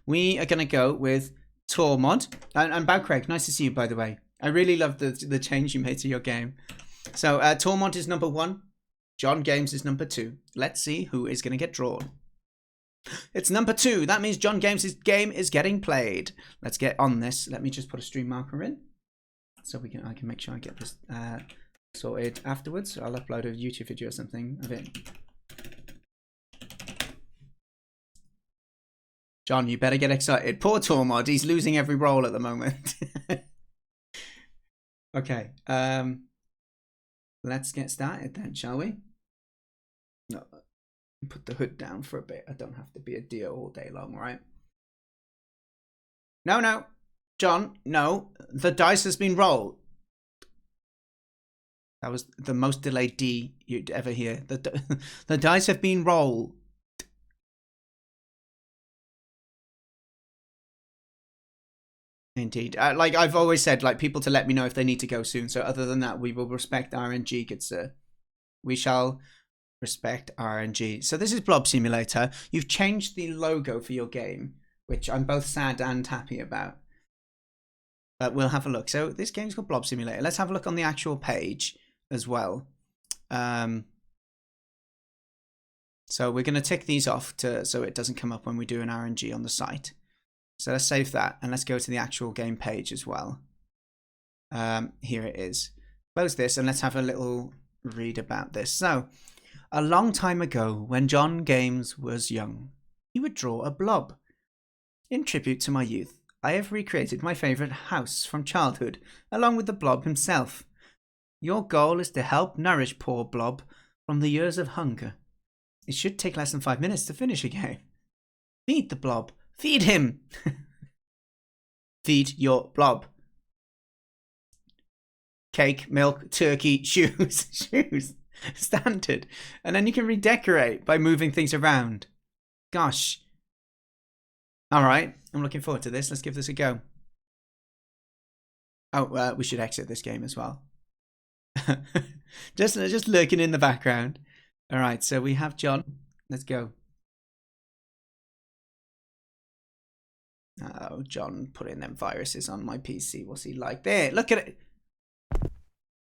we are going to go with Tormod. And Bow Craig, nice to see you, by the way. I really love the change you made to your game. So Tormod is number 1. JohnGames is number 2. Let's see who is going to get drawn. It's number 2. That means JohnGames' game is getting played. Let's get on this. Let me just put a stream marker in, so I can make sure I get this sorted afterwards. I'll upload a YouTube video or something of it. John, you better get excited. Poor Tormod, he's losing every roll at the moment. Okay, let's get started then, shall we? No. Put the hood down for a bit. I don't have to be a deer all day long, right? No, John, no. The dice has been rolled. That was the most delayed D you'd ever hear. The dice have been rolled. Indeed. Like I've always said, like people to let me know if they need to go soon. So other than that, we will respect RNG, good sir. We shall respect RNG. So this is Blob Simulator. You've changed the logo for your game, which I'm both sad and happy about. But we'll have a look. So this game's called Blob Simulator. Let's have a look on the actual page as well. So we're going to tick these off so it doesn't come up when we do an RNG on the site. So let's save that and let's go to the actual game page as well. Here it is. Close this and let's have a little read about this. So, a long time ago, when JohnGames was young, he would draw a blob. In tribute to my youth, I have recreated my favourite house from childhood, along with the blob himself. Your goal is to help nourish poor Blob from the years of hunger. It should take less than 5 minutes to finish a game. Feed the blob. Feed him. Feed your blob. Cake, milk, turkey, shoes. Shoes. Standard. And then you can redecorate by moving things around. Gosh. Alright, I'm looking forward to this. Let's give this a go. Oh, we should exit this game as well. just lurking in the background. Alright, so we have John. Let's go. Oh, John putting them viruses on my PC. What's he like? There, look at it.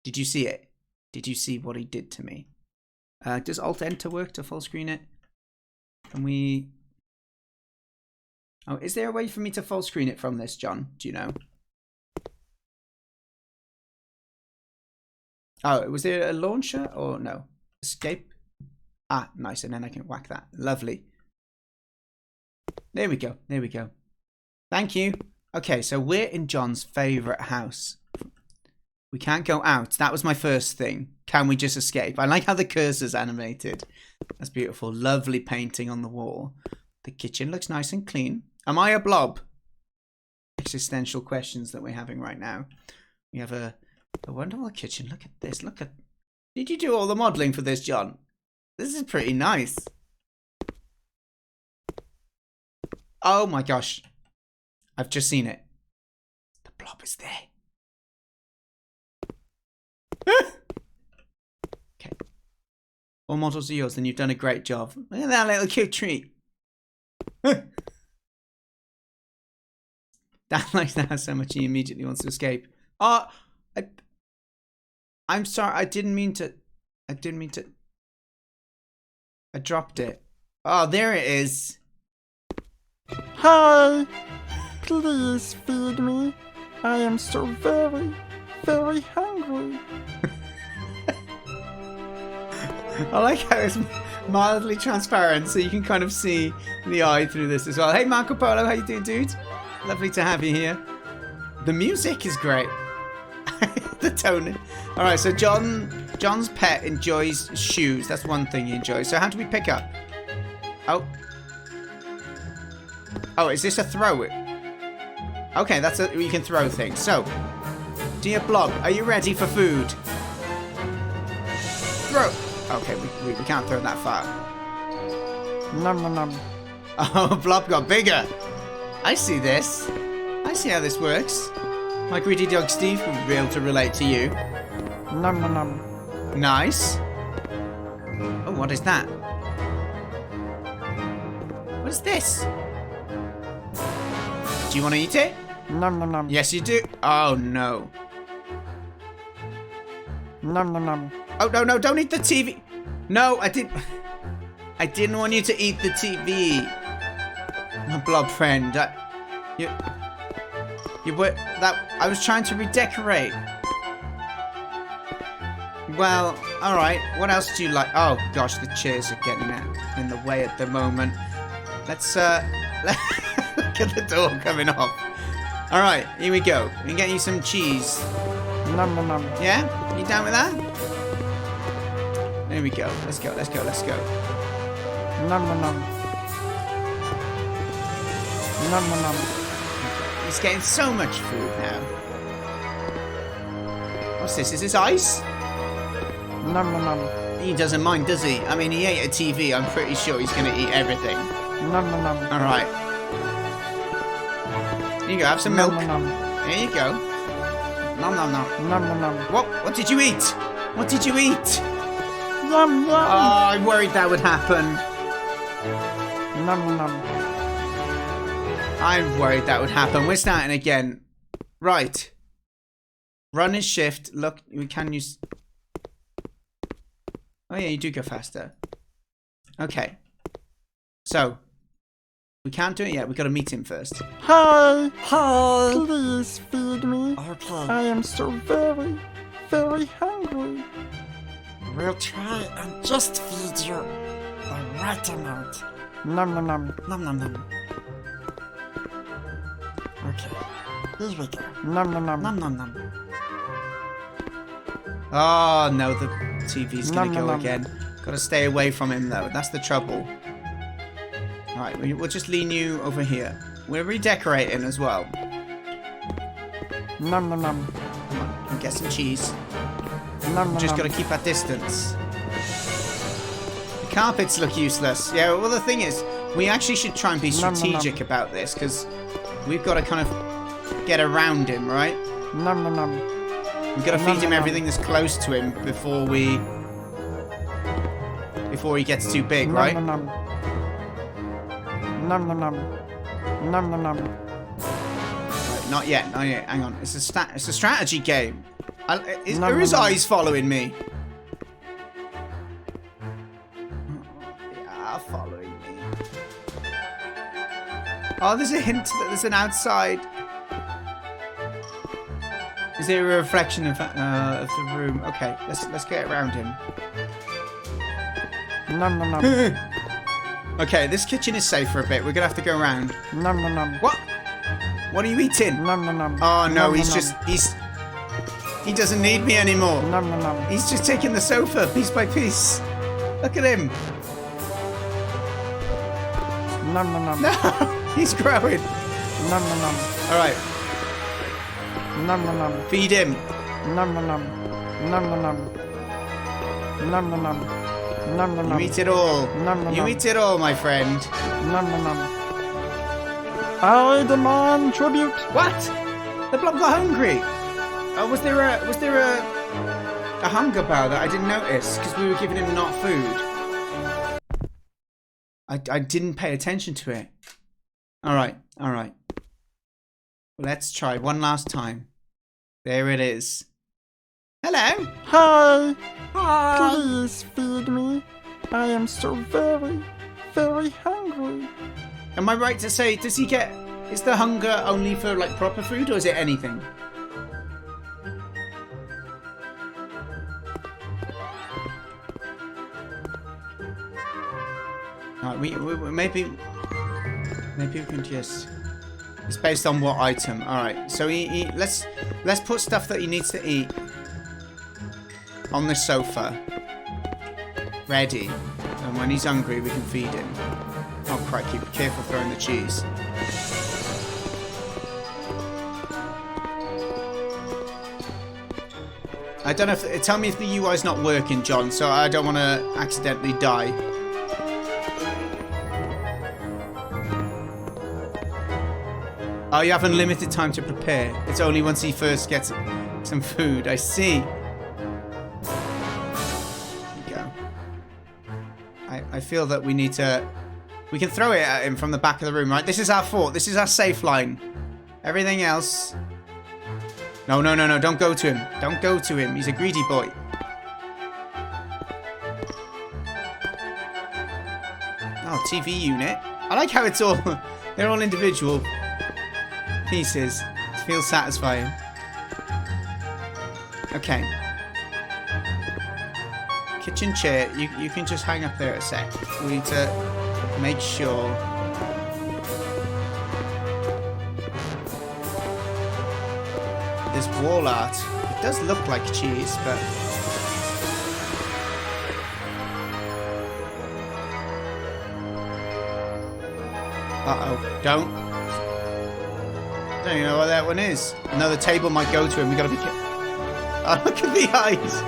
Did you see it? Did you see what he did to me? Does Alt-Enter work to full screen it? Can we... Oh, is there a way for me to full screen it from this, John? Do you know? Oh, was there a launcher or no? Escape? Ah, nice. And then I can whack that. Lovely. There we go. There we go. Thank you. Okay, so we're in John's favourite house. We can't go out. That was my first thing. Can we just escape? I like how the cursor's animated. That's beautiful. Lovely painting on the wall. The kitchen looks nice and clean. Am I a blob? Existential questions that we're having right now. We have a wonderful kitchen. Look at this. Look at... Did you do all the modelling for this, John? This is pretty nice. Oh my gosh. I've just seen it. The blob is there. Okay. All models are yours, and you've done a great job. Look at that little cute tree. Dan likes that so much he immediately wants to escape. Oh, I'm sorry. I didn't mean to. I dropped it. Oh, there it is. Hi. Please feed me. I am so very, very hungry. I like how it's mildly transparent, so you can kind of see the eye through this as well. Hey Marco Polo, how you doing, dude? Lovely to have you here. The music is great. The tone. All right, so John's pet enjoys shoes. That's one thing he enjoys. So how do we pick up? Oh, is this a throw? Okay, that's you can throw things. So, dear Blob, are you ready for food? Throw. Okay, we can't throw that far. Nom nom nom. Oh, Blob got bigger. I see this. I see how this works. My greedy dog Steve will be able to relate to you. Nom nom nom. Nice. Oh, what is that? What is this? Do you want to eat it? Nom nom nom. Yes, you do. Oh, no. Nom nom nom. Oh, no, no, don't eat the TV. No, I didn't want you to eat the TV. My blob friend. You were... I was trying to redecorate. Well, alright. What else do you like? Oh, gosh, the chairs are getting in the way at the moment. Let's, look at the door coming off. Alright, here we go. We can get you some cheese. Nom nom nom. Yeah? You down with that? There we go. Let's go, let's go, let's go. Nom nom nom. Nom nom nom. He's getting so much food now. What's this? Is this ice? Nom nom nom. He doesn't mind, does he? I mean, he ate a TV. I'm pretty sure he's going to eat everything. Nom nom nom. All right. Here you go. Have some milk. Nom nom nom. There you go. Nom nom nom. Nom nom nom. What did you eat? What did you eat? Yum yum. Oh, I worried that would happen. Nom nom nom. I'm worried that would happen. We're starting again. Right. Run is shift. Look, we can use... Oh yeah, you do go faster. Okay. So, we can't do it yet. We've got to meet him first. Hi. Hi. Please feed me. Okay, I am so very, very hungry. we'll try and just feed you the right amount. Nom nom nom. Nom nom nom. Okay, here we go. Nom nom nom. Nom nom nom. Oh no, the TV's gonna Nom, go nom, nom. again. Gotta stay away from him though. That's the trouble. Alright, we'll just lean you over here. We're redecorating as well. Nom nom nom. Come on, and get some cheese. Nom nom Just nom. gotta keep our distance. The carpets look useless. Yeah, well the thing is, we actually should try and be Nom, nom, nom. strategic about this, because we've got to kind of get around him, right? Nom nom nom. We've got to Nom, feed nom, him nom. everything that's close to him before he gets too big, Nom right? nom nom. Nom nom nom. Nom nom nom. Right, not yet, not yet. Hang on. It's a strategy game. Nom, Are his nom, nom. eyes following me? Yeah, following me. Oh, there's a hint that there's an outside. Is there a reflection of the room? Okay, let's get around him. Nom nom nom. Okay, this kitchen is safe for a bit. We're gonna have to go around. Nom nom nom. What? What are you eating? Nom nom nom. Oh no, Nom, he's nom, just he doesn't need me anymore. Nom nom nom. He's just taking the sofa piece by piece. Look at him. Nom nom nom. No, he's growing. Nom nom nom. All right, Nom nom nom. feed him. Nom nom nom. Nom nom nom. Nom nom nom. Nom nom You nom. eat it all. Nom nom You nom. eat it all, my friend. Nom nom nom. I demand tribute. What? The blob got hungry. Oh, was there a hunger bar that I didn't notice because we were giving him not food? I didn't pay attention to it. All right, all right. Let's try one last time. There it is. Hello. Hi. Hi. Please feed me. I am so very, very hungry. Am I right to say, is the hunger only for like proper food or is it anything? Alright, maybe we can just... It's based on what item. Alright, so let's put stuff that he needs to eat on the sofa. Ready. And when he's hungry, we can feed him. Oh, crikey, be careful throwing the cheese. I don't know if... Tell me if the UI's not working, John, so I don't want to accidentally die. Oh, you have unlimited time to prepare. It's only once he first gets some food. I see. There you go. I feel that we need to We can throw it at him from the back of the room, right? This is our fort. This is our safe line. Everything else... No, no, no, no. Don't go to him. Don't go to him. He's a greedy boy. Oh, TV unit. I like how it's all... They're all individual pieces. It feels satisfying. Okay. Kitchen chair. You can just hang up there a sec. We need to make sure... This wall art. It does look like cheese, but... Uh-oh. Don't even know what that one is. Another table might go to him. We gotta be careful. Oh, look at the eyes.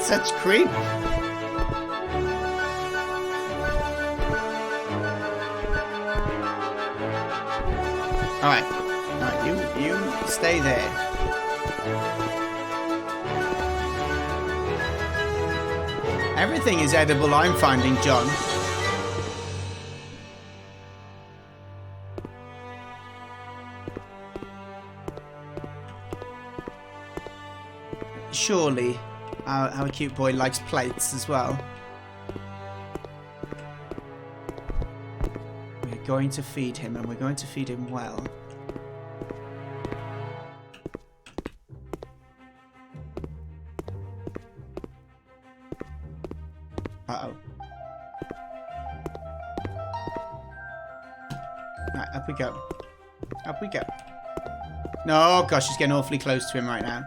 Such creep. Alright. Alright, you stay there. Everything is edible, I'm finding, John. Surely, our cute boy likes plates as well. We're going to feed him, and we're going to feed him well. Uh-oh. Right, up we go. Up we go. No, gosh, he's getting awfully close to him right now.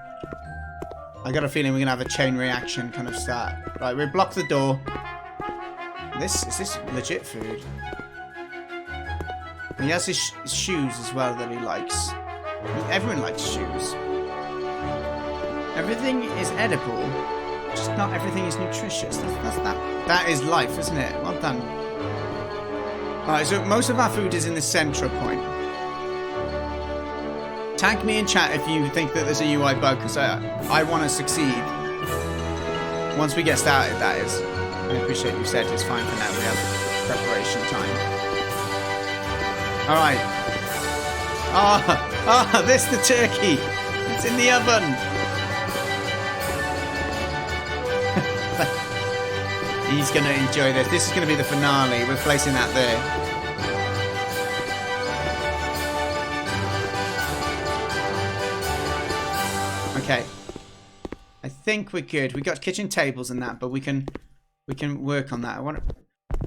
I got a feeling we're going to have a chain reaction kind of start. Right, we'll block the door. Is this legit food? He has his shoes as well that he likes. Everyone likes shoes. Everything is edible, just not everything is nutritious. That is life, isn't it? Well done. Alright, so most of our food is in the central point. Tag me in chat if you think that there's a UI bug, because I want to succeed. Once we get started, that is. I appreciate you said it's fine for now. We have preparation time. Alright. Ah, this the turkey. It's in the oven. He's going to enjoy this. This is going to be the finale. We're placing that there. Okay, I think we're good. We got kitchen tables and that, but we can work on that.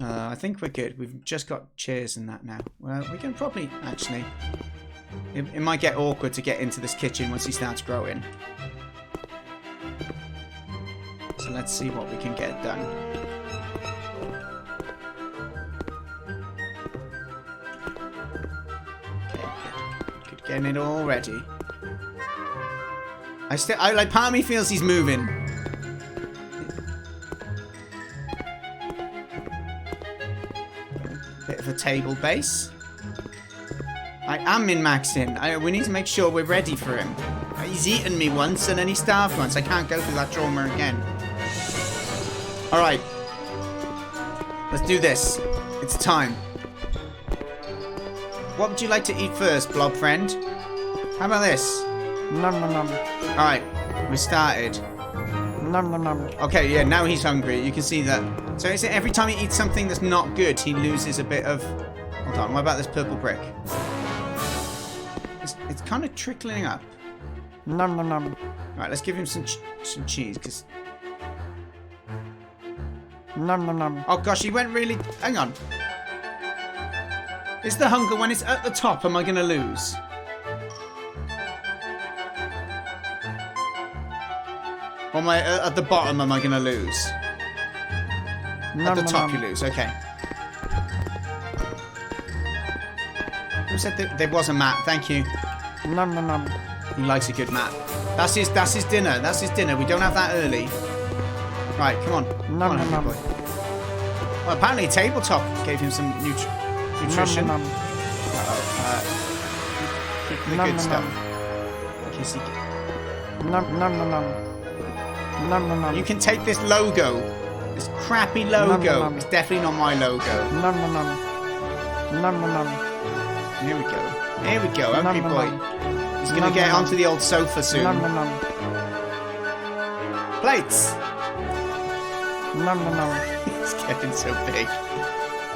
I think we're good. We've just got chairs and that now. Well, we can probably actually. It might get awkward to get into this kitchen once he starts growing. So let's see what we can get done. Okay, good. Getting it all ready. I like, part of me feels he's moving. Bit of a table base. I am min-maxing. We need to make sure we're ready for him. He's eaten me once and then he starved once. I can't go through that trauma again. Alright. Let's do this. It's time. What would you like to eat first, Blob friend? How about this? Nom nom nom. Alright, we started. Nom nom nom. Okay, yeah, now he's hungry. You can see that. So is it every time he eats something that's not good, he loses a bit of... Hold on, what about this purple brick? It's kind of trickling up. Nom nom nom. Alright, let's give him some cheese, because... Nom nom nom. Oh gosh, he went really... Hang on. Is the hunger when it's at the top, am I going to lose? Or am I at the bottom, am I going to lose? At the top you lose, okay. Who said that there was a mat? Thank you. Nom nom nom. He likes a good mat. That's his dinner. That's his dinner. We don't have that early. Right, come on. Nom nom nom. Well, apparently tabletop gave him some nutrition. Nom nom nom. Keep the good stuff. Nom nom nom nom. Nom nom nom. You can take this logo. This crappy logo. Nom, nom, nom. It's definitely not my logo. Nom nom nom. Nom nom nom. Here we go. Here we go. Okay, Nom, nom, boy. nom. He's gonna Nom, get nom, onto the old sofa soon. Nom nom nom. Plates. Nom nom nom. He's getting so big. Oh,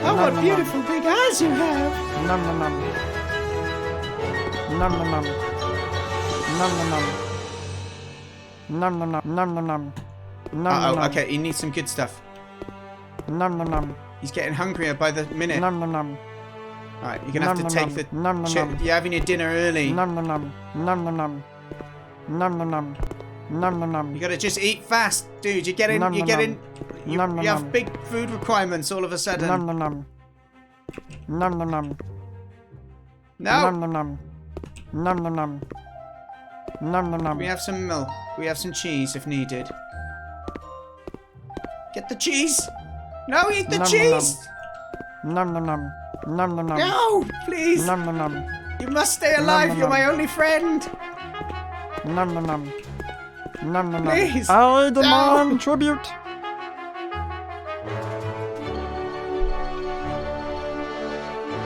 Nom, what nom, beautiful big eyes you have. Nom nom nom. Nom nom nom. Nom nom nom. Nom nom nom. Nom nom nom. Nom nom nom. Okay, he needs some good stuff. Nom nom nom. He's getting hungrier by the minute. Nom nom nom. Alright, you're gonna have to Nom, take nom, the... nom, nom, nom. You're having your dinner early. Nom nom nom. Nom nom nom. Nom nom nom. Nom nom nom. You gotta just eat fast, dude. You're getting... Nom, You're nom, getting... You, nom, nom, you have nom. big food requirements all of a sudden. Nom nom nom. Nom nom nom. No! Nom nom nom. Nom nom nom. Nom nom nom. We have some milk. We have some cheese if needed. Get the cheese! No, eat the Nom, nom, cheese! Nom nom nom. Nom nom nom. No! Please! Nom nom nom. You must stay alive! nom, You're nom. my only friend! Nom nom nom. Nom nom nom. Please. I demand tribute.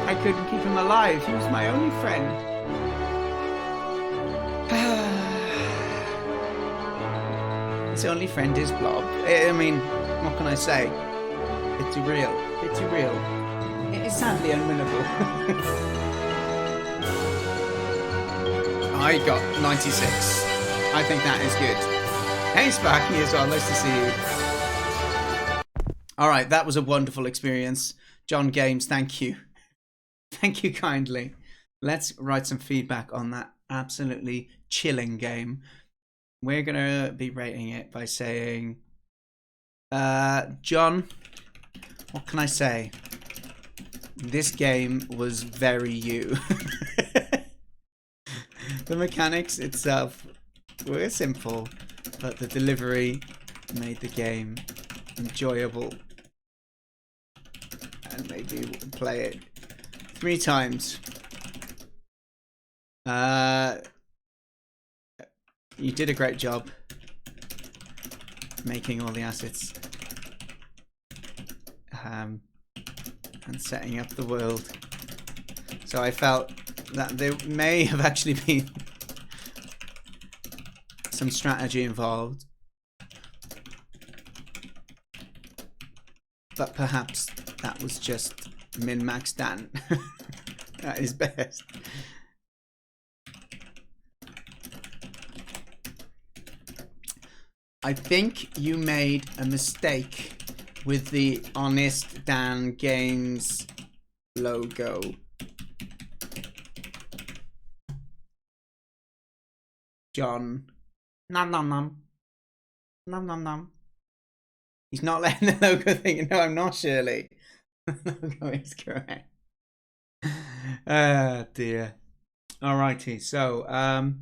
I couldn't keep him alive. He was my only friend. His only friend is Blob. I mean, what can I say? It's too real. It's too real. It is sadly unwinnable. I got 96. I think that is good. Hey, Sparky as well. Nice to see you. All right, that was a wonderful experience. JohnGames, thank you. Thank you kindly. Let's write some feedback on that absolutely chilling game. We're going to be rating it by saying, John, what can I say? This game was very you. The mechanics itself were simple, but the delivery made the game enjoyable and made me play it 3 times. You did a great job making all the assets and setting up the world. So I felt that there may have actually been some strategy involved, but perhaps that was just min-max Dan at his best. I think you made a mistake with the HonestDanGames logo. John. Nom nom nom. Nom nom nom. He's not letting the logo thing. No, I'm not, Shirley. The logo is correct. Ah, dear. Alrighty, so